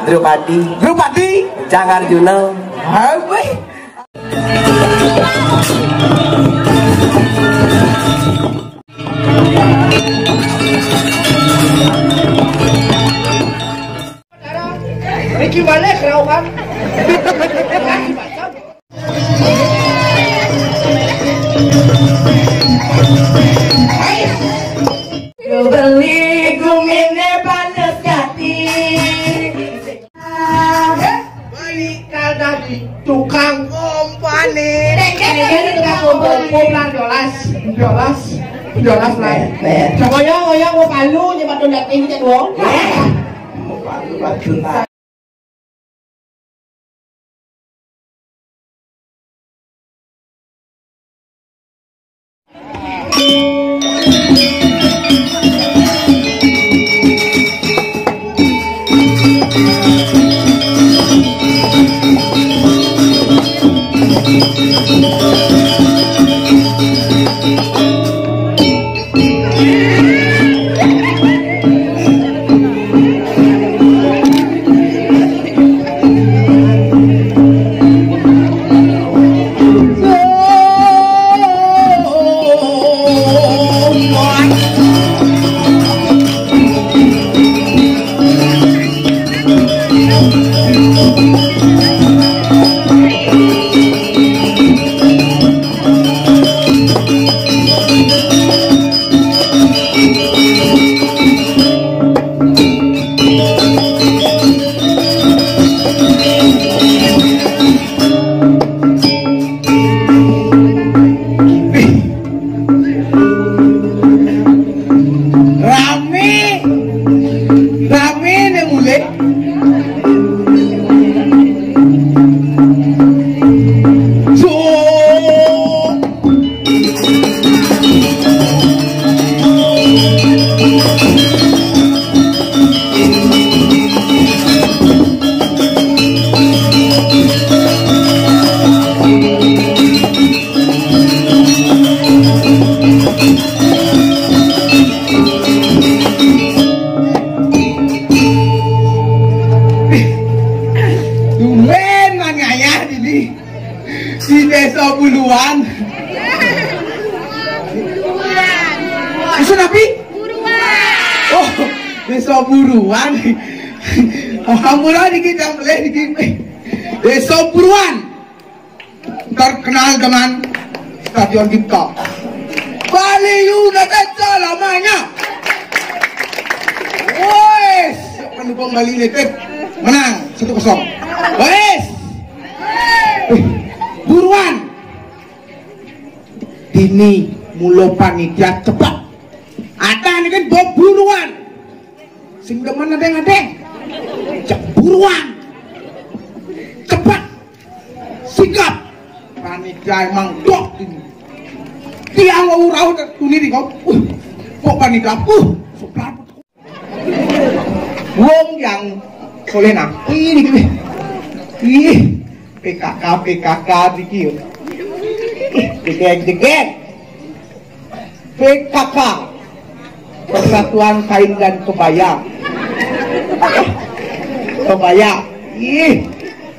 Drupadi. Drupadi. Jangarjuna. Hai. Iki balik rauhan. Beli gumine panas jati. Balik kadadi tukang kompani. Ini tukang kompani. Pulang jolas lah. Coba ya mau palu nyebat donat ini kan wong. Buruan. Alhamdulillah dikit yang boleh dikit. Desa Buruan terkenal dengan Stadion Dipta. Bali United selamanya. Wes, pendukung Bali United menang 1-0. Wes. Buruan. Dini mulo panitia cepat. Ada nih kan Bob Buruan. Sing demen adeng-adeng buruan cepat sikap panitia emang dok ini dia mau urau tuh di kau kok panitia sopan wong yang solena ini PKK dikit degek PKK Persatuan Kain dan Kebaya.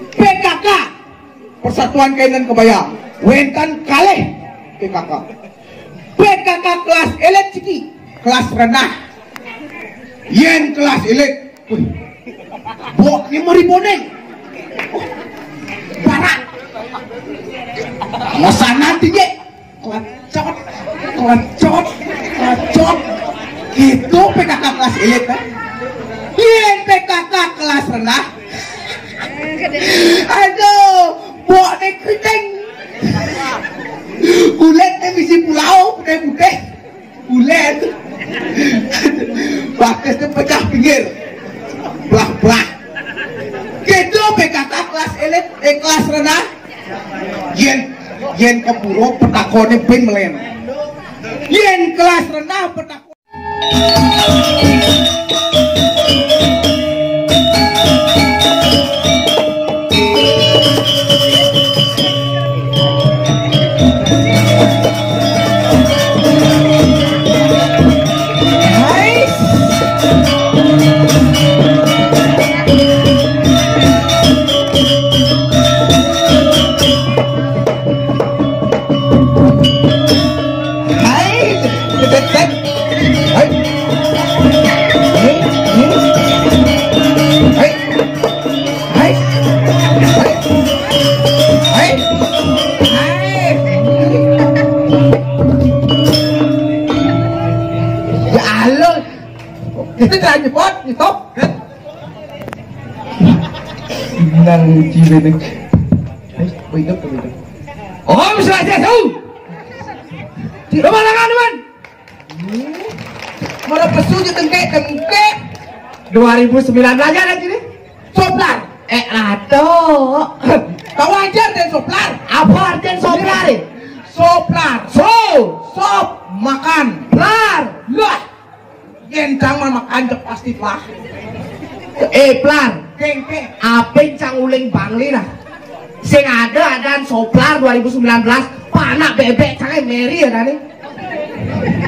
PKK Persatuan Kain dan Kebaya. Wentan kaleh PKK. PKK kelas elit ciki, kelas rendah. Yen kelas elit. Bok 5.000 neng. Barat. Masana tinggi. Kelacot. Itu PKK kelas elit kan? Yen PKK kelas rendah. Aduh, buat nek kering. Kulit nek misi pulau, putih. Kulit. Bakas pecah pinggir. Belah. Gitu PKK kelas elit, kelas rendah. Yen kepuro petakone ben melen. Yen kelas rendah petakone Nang cile nih. Hidup. Om Swastiastu. Depan tangan depan. Mana pesunya tengkek 2019 ada sini. Soplar. Ato. Kau ajar dan soplar. Apa artian soplar? Soplar. Sop makan. Plar. Lah. Gencang makan cek pasti plah. Plar. Kengke. Apa cang uling bangli lah. Sing ada soplar 2019. Panak bebek cangai Mary ada nih.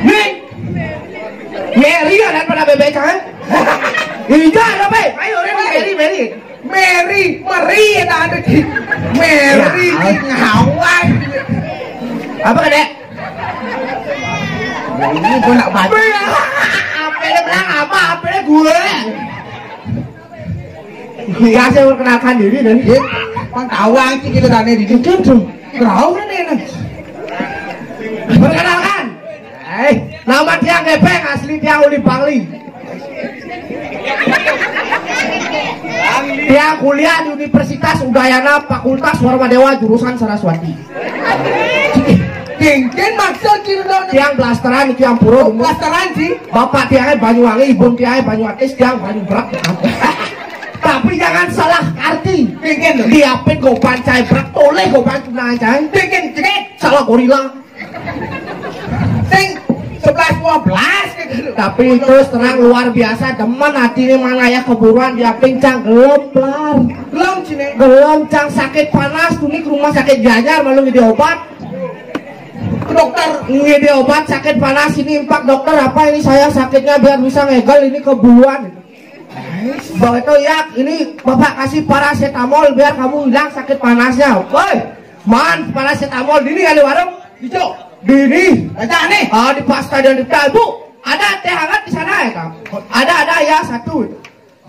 Nih. Mary ada pada bebek cangai. Iya ada be. Ayo Mary ada di. Mary ngawang. Apa kadek? Ini gue nak baca. Apa dia bilang apa? Apa dia gue? Ya saya perkenalkan diri dan Bang tawang sih kita tanya di situ tuh. Kau nih. Perkenalkan. Nama dia Gepeng, asli dia Uli Bangli. Dia kuliah di Universitas Udayana Fakultas Warmadewa jurusan Saraswati. Gengken maksud cirudon. Tiang blasteran itu yang puro. Blasteran sih. Bapak tiangnya Banyuwangi, ibu tiangnya Banyuwangi, tiang Banyu Brak. Tapi jangan salah arti. Gengken diapin gopan cai brak toleh gopan tunang cai. Gengken ceket. Salah gorila. Sing 11-12. Tapi terus terang luar biasa demen hati ini mana ya keburuan dia pincang gelemplar. Gelem cine. Gelem cang sakit panas tuh nih ke rumah sakit Gianyar malu ngide obat. Ke dokter Ngide obat sakit panas ini impak dokter apa ini saya sakitnya biar bisa ngegel ini keburuan. Bawa itu ya ini bapak kasih paracetamol biar kamu hilang sakit panasnya. Woi, man paracetamol dini kali warung hijau. Dini, ada nih. Di pasta dan di bu, ada teh hangat di sana ya kang? Ada ya satu.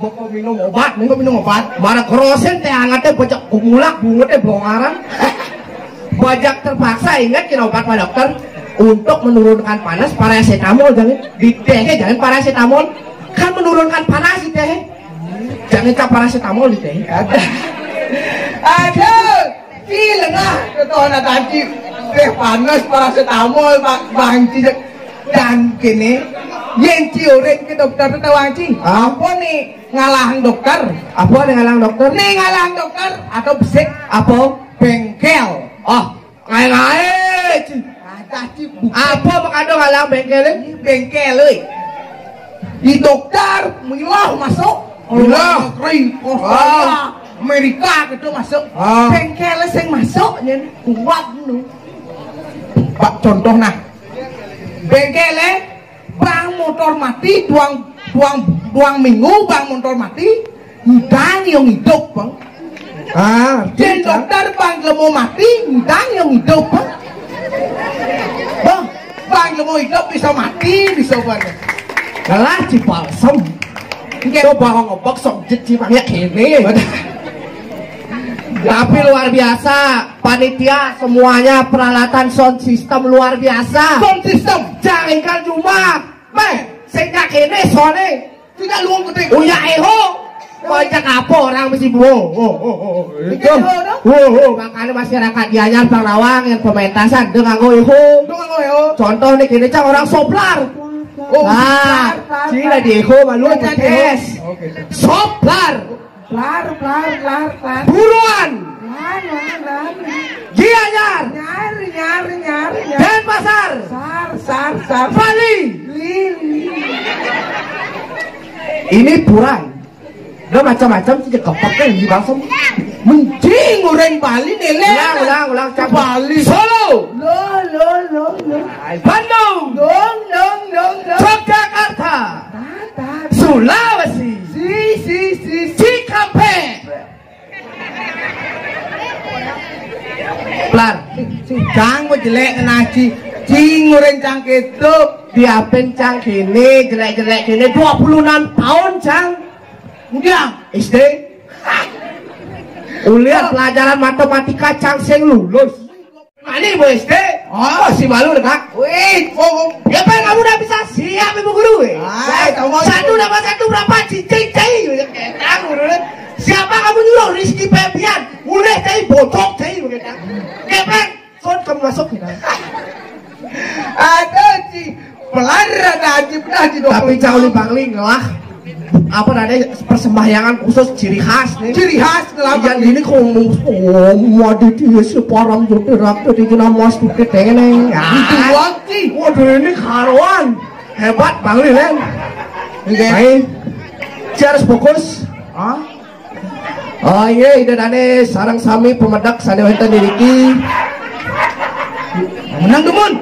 Bapak minum obat, Marah kerosen teh hangatnya bajak kumulak, bungutnya blongaran. Bajak terpaksa ingat kira obat pak dokter untuk menurunkan panas paracetamol jangan di tehnya jangan paracetamol kan menurunkan panas di teh. Jangan cap paracetamol di teh. Ada. Lengah ketona tadi teh panas paracetamol bangci dan kini yang ciurin ke dokter teh wangci apa nih ngalang dokter nih ngalang dokter atau besek Apa? bengkel Ngae apa makanya ngalang bengkelnya? bengkel di dokter milah masuk Milah. negeri Amerika gitu masuk bengkel sing masuk nyen kuat nu Pak contoh nah bengkel bang motor mati tuang minggu bang motor mati ngidang yang hidup bang dan dokter bang lemo mati ngidang yang hidup bang lemo hidup bisa mati bisa bang Galah cipalsem coba ngobok sok cipangnya kene. Tapi luar biasa panitia semuanya peralatan sound system luar biasa. sound system Jangankan cuma sehingga kene sone tidak luang gede uya eho banyak apa orang mesti makanya masyarakat Gianyar Pangrawang yang pementasan dengan eho. Contoh nih kene cang orang soplar. Cina di eho malu tes soplar. Lar. Buruan Gianyar Nyari. Denpasar Sar. Bali. Lili. Ini purai udah macam-macam sih kepaknya di bangsa Mending orang Bali nih ulang Bali. Solo Lo. Bandung Dong. Yogyakarta Sulawesi Si. Cikampek Plar Cang mau jelek naci. Cing orang cang gitu. diapin cang kini jelek-jelek kini 26 tahun cang Enggak. SD ulian pelajaran matematika cang sing lulus mana ibu SD si malu dekat Wih. ya pengen kamu udah bisa siap ibu guru Kamu satu dapat satu berapa cicing siapa kamu nyuruh Rizky Febian, mulai dari bocok dari begitu. Kepeng, son kamu masuk kita. Ada sih, pelara aja pernah di Tapi jauh lebih bangling lah. Apa ada persembahyangan khusus ciri khas nih? Ciri khas kelapa. Yang ini ngomong, oh, mau di dia separam jodoh dari kena mas bukit teneng. Itu waktu. Waduh ini karuan, hebat bangling kan? Baik, harus fokus. Oh iya, ide dane sarang sami pemedak sanewantan diriki. Menang demun.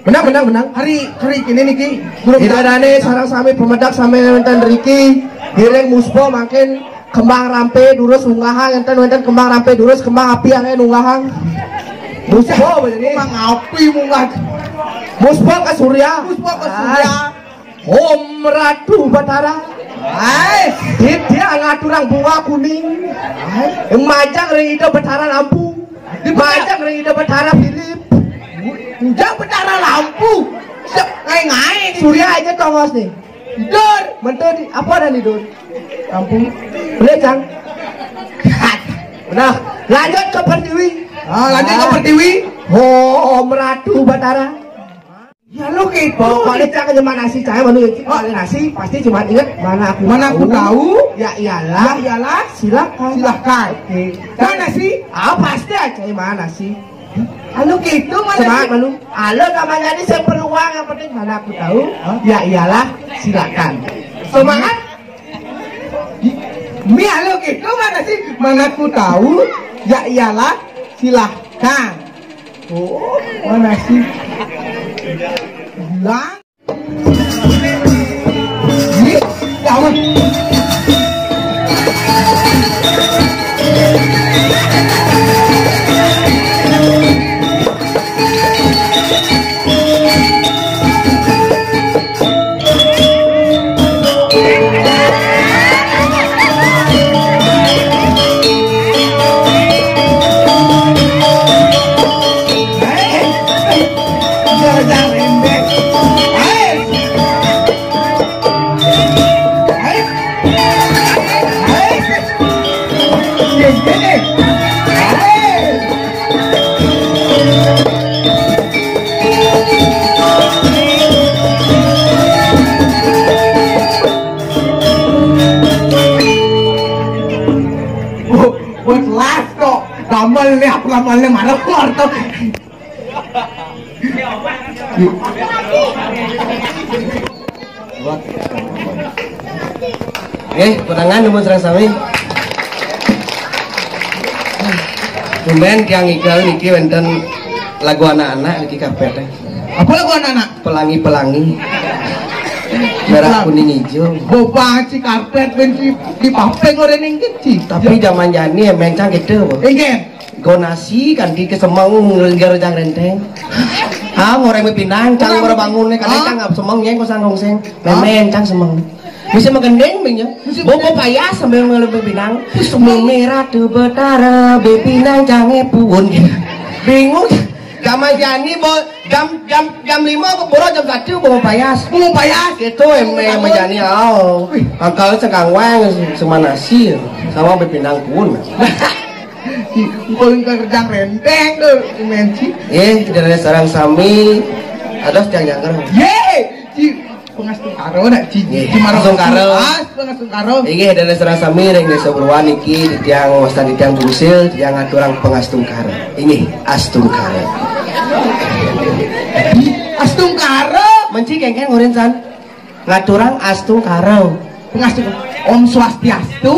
Menang. Hari kini niki. Ide dane sarang sami pemedak sanewantan diriki. Giring muspo makin kembang rampe durus unggahan enten wenten kembang rampe durus kembang api yang unggahan. Muspo begini. Kembang api mungat. Muspo ke Surya. Om Ratu Batara. Dia ngaturang bunga kuning. Majang ring ide Batara lampu. Majang ring ide Batara Philip. Enggak betara lampu. Ngai. Surya aja tongos nih. Dor. Mentul di apa ada nih Dor? Lampu. Boleh Cang? Udah, lanjut ke Pertiwi. Lanjut ke Pertiwi. Om Ratu Batara. Ya lo gitu. Pokoknya Cang cuma nasi saya mana kalau nasi pasti cuma ingat mana aku tahu. Ya iyalah. Silakan. Oke. Mana sih? Pasti aja mana sih? Halo gitu mana? Semangat Manu. Halo namanya ini saya perlu uang yang penting mana aku tahu. Ya iyalah, silakan. Semangat. Mi halo gitu mana sih? Mana aku tahu. Ya iyalah, silakan. Oh, mana sih? Bilang. Ini, jangan. Ramalnya mana keluar tuh? Konangan nomor serang sami. Tumben yang ikal niki wenten lagu anak-anak niki kapet. Apa lagu anak-anak? Pelangi. Merah kuning hijau. Boba si karpet benci di papeng orang yang kecil. Tapi zaman jani emang cang gitu. Enggak. Gonasi kan di kesemang ngeligar jang renteng. Ngoreng pinang cang baru bangun nih kadang cang ngap semang yang kosan hongseng. Memen cang semang. Bisa magendeng bingnya. Bobo payah sambil ngelebe pinang. Semang merah tuh betara bepinang cange pun. Bingung. Zaman jani jam 5 ke boro jam 1 bawa payas gitu emang jani angkal sekang weng semana nasi sama bepinang pun paling kerjaan renteng tuh dimensi dari sarang sami ada jangan pengastung karo nak pengastung karo dari sarang sami yang desa berwan iki di tiang wastan di tiang bungsil yang ngaturang pengastung karo ini astung karo astung karo menci kengkeng ngorin san ngaturang astung karo pengastung Om Swastiastu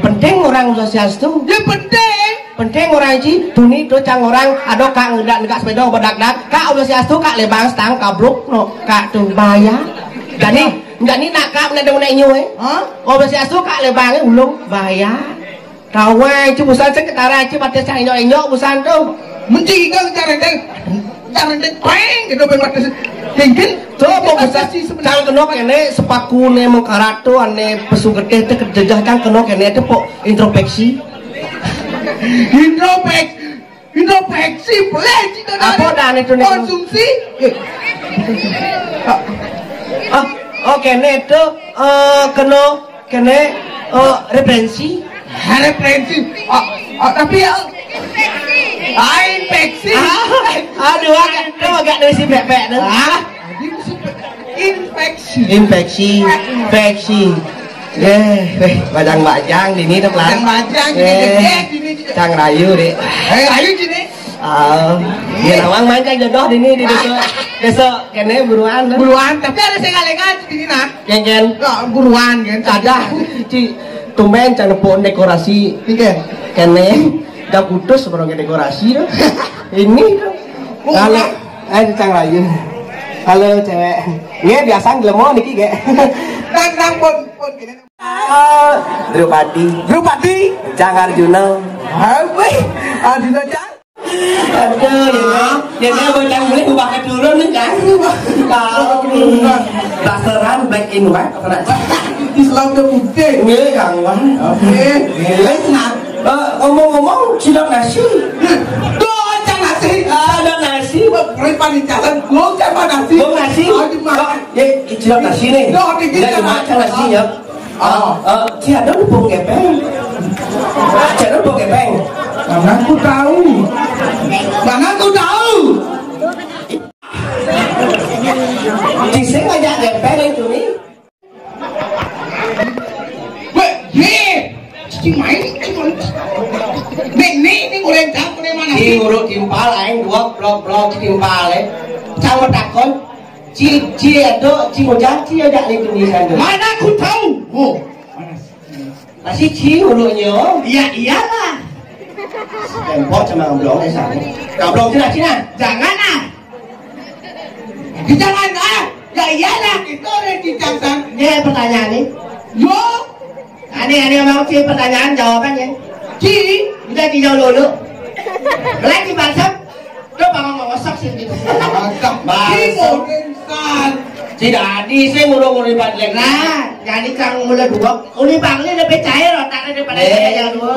penting orang Swastiastu ya penting orang ji tuni do cang orang ado kak ngedak sepeda bedak-dak kak Om Swastiastu kak lebang stang kabruk no kak tuh bahaya jadi nak kak menadeng menenyu Om Swastiastu kak lebangnya ulung bahaya rawai cu busan sekretara cu batas cang inyok busan tuh menci kau jangan peng gitu batas tinggal tuh mau bisa cang kenok ini sepakune mengkaratu ane pesu gede teh kejejah cang kenok ini itu pok introspeksi boleh cita apa dan itu konsumsi kene itu kene referensi referensi. Tapi ya infeksi. Aduh, agak dari si bebek tuh. Infeksi. Bajang-bajang di ini tuh lah. Bajang-bajang gede ini. Cang rayu deh. Rayu sini. Ya nawang main cang jodoh di ini di desa kene buruan. Tapi ada sengalengan di sini nah. Ken. Buruan kan. Ada. Ci tumben cang nepon dekorasi. Kene dah putus barang dekorasi tuh. Ini tuh. Halo, cang rayu. Halo cewek. Nge biasa ngelemo niki ge. Nang pon kene. Drupadi. Cang Arjuna. Wih, Arjuna Cang. Aduh, ya bocang boleh ubah ke turun nih kan? Kalau dasaran black and white, Islam udah putih. Nggak kawan. Oke. Ngomong-ngomong, cilok nasi. Doa cang nasi. Ada nasi. Ripan di jalan, gua cang nasi. Gua nasi. Ya, cilok nasi nih. Doa dikit cang nasi ya. Ci ada lubung gepeng. Ci ada lubung gepeng. Mana aku tahu. Ci saya ngajak gepeng itu nih. Cing main ini goreng cang goreng mana Ci nguruk timpal aing dua blok timpal cang takon ci ada ci ngojak ci ada nih tulisan tuh. Mana aku tahu. Masih ci nguruknya. Iya iyalah. Tempok sama ngobrol deh sana. Ngobrol Cina. Jangan ah. Jangan ah. Ya iyalah kita udah dicangkan. Ini pertanyaan nih. Yo. Aneh mau ci pertanyaan jawabannya. Ci. Udah dijawab dulu. Lagi bangsat. Coba bangun ngosok sih gitu. Ci modern. Tidak di saya ngurung-ngurung lagi. Nah, jadi kang mulai dua. Uli bangli lebih cair otaknya daripada saya dulu.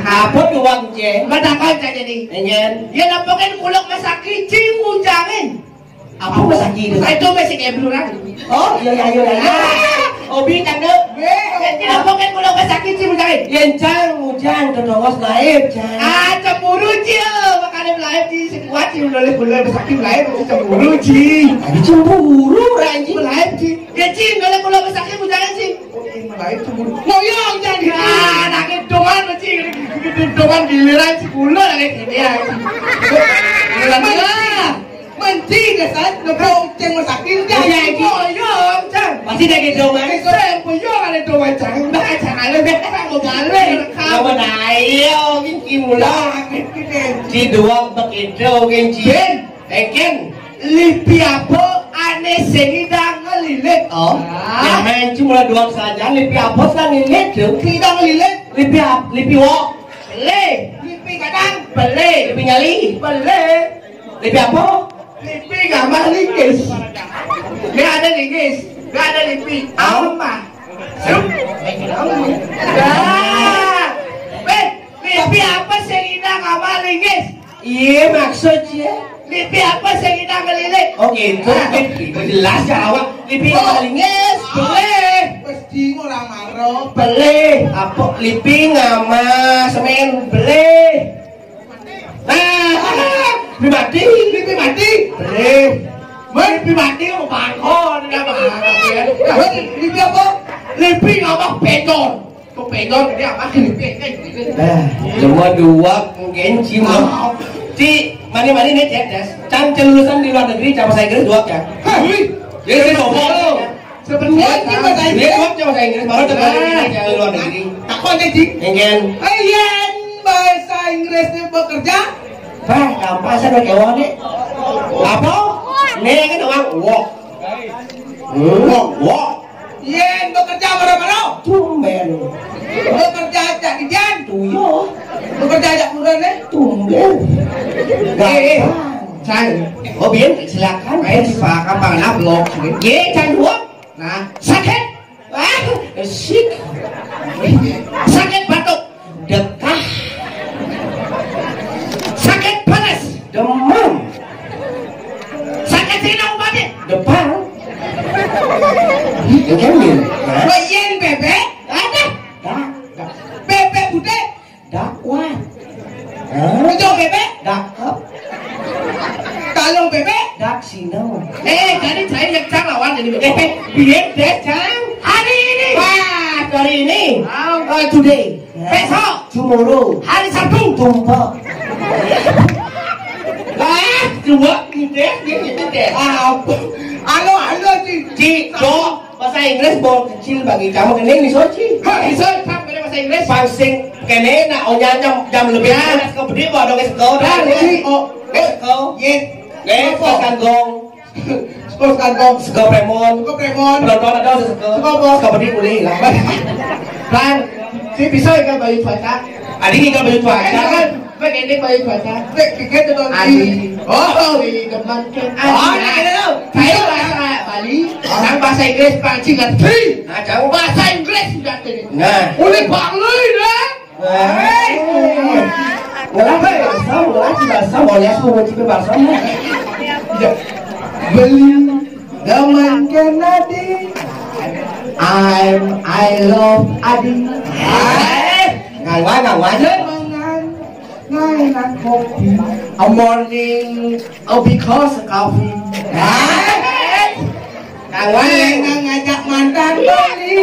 Apa dua je? Madakal saja jadi. Engen. Ya nampaknya kulak masaki cimu jangan. Apa masaki itu? Itu masih kayak beluran. Oh iya. Obi tanda. Jadi nampaknya kulak masaki cimu jangan. Yencang ujang kedongos laib jangan. Cemburu cio. Makanya laib di sekuat cio boleh masaki laib cemburu cio. Abi cemburu ranji laib cio. Ya cio boleh kulak masaki jangan cio. Laib cemburu. Moyong jadi. Nakit doan cio. Doan giliran si kulo lagi dia. Menti kesan ngebrong ceng masakin Ya moyong cang. Masih dah gitu mana? Saya moyong ada doan cang. Dah cang ada betul mau balik. Kamu nayo gini mula. Ci dua begitu gini. Eken. Lipi apa aneh senidang ngelilit. Oh. Ya main cuma dua saja. Lipi apa sih ngelilit? Tidak ngelilit. Lipi wok. Beli. Lipi kadang. Beli. Lipi nyali. Beli. Lipi apa? Lipi gambar linggis. Gak ada linggis. Gak ada lipi. Apa? Lipi apa senidang gambar linggis? Iya maksudnya. Lipi apa senidang ngelilit? Oh gitu. Jelas jawab. Lipi linggis. Beli. Pasti orang marah. Beli. Apa? Lipi ngama semen. Beli. Nah. Pribadi. Lipi mati. Beli. Lipi mati mau bangkon. Lipi apa? Lipi ngomong pedon. Kok pedon dia apa? Lipi. Cuma dua mungkin cuma. Ci, mani nih cerdas. Cang lulusan di luar negeri, cara bahasa Inggris dua kan? Jadi saya ngomong. Sebenarnya bahasa Inggris. Dia cara bahasa Inggris baru dengar ini di luar negeri. Takut aja sih. Engen. Ayen bahasa Inggrisnya bekerja. Bah, gampang saya udah kewan nih. Apa? Nih kan orang walk. Walk. Yen bekerja mana-mana. Tumben. Bekerja aja di jan. Tuyo. Bekerja aja bulan nih. Tumben. Cang. Oh bien, silakan. Ayo siapa kapan blog. Ye, cang dua. Nah, sakit. Sik. Sakit batuk. Dekah. Sakit panas. Demam. Sakit sini obatnya. Depan. Yang kemil. Yen bebek. Ada. Bebek Biar deh jang. Hari ini. Wah, hari ini. Today. Besok. Tomorrow. Hari Sabtu. Tumpah. Lah, dua deh, dia deh. Alo Ci, do bahasa Inggris bon kecil bagi kamu kening nih soci. Iso tak beda bahasa Inggris. Pangsing kene nak onyanya jam lebih panas ke bedi bawa dong sekolah. Yes. Sekolah kangkong. Sekolah kangkong. Sekolah premon. Penonton ada sekolah bedi boleh lah. Plan, si bisa ikan bayi cuaca. Adik ikan bayi cuaca kan. Begini bayi cuaca. Pikir itu Adi. Oh, di depan kan. Saya bahasa Bali, orang bahasa Inggris panci ngerti. Nah, kamu bahasa Inggris sudah jadi. Nah, boleh Bali dah. Kenapa bahasa boleh semua tipe bahasa. beli zaman Kennedy. I love Adi. Ngawan Ngan kopi. A morning, because coffee. Ngan ngajak mantan Bali.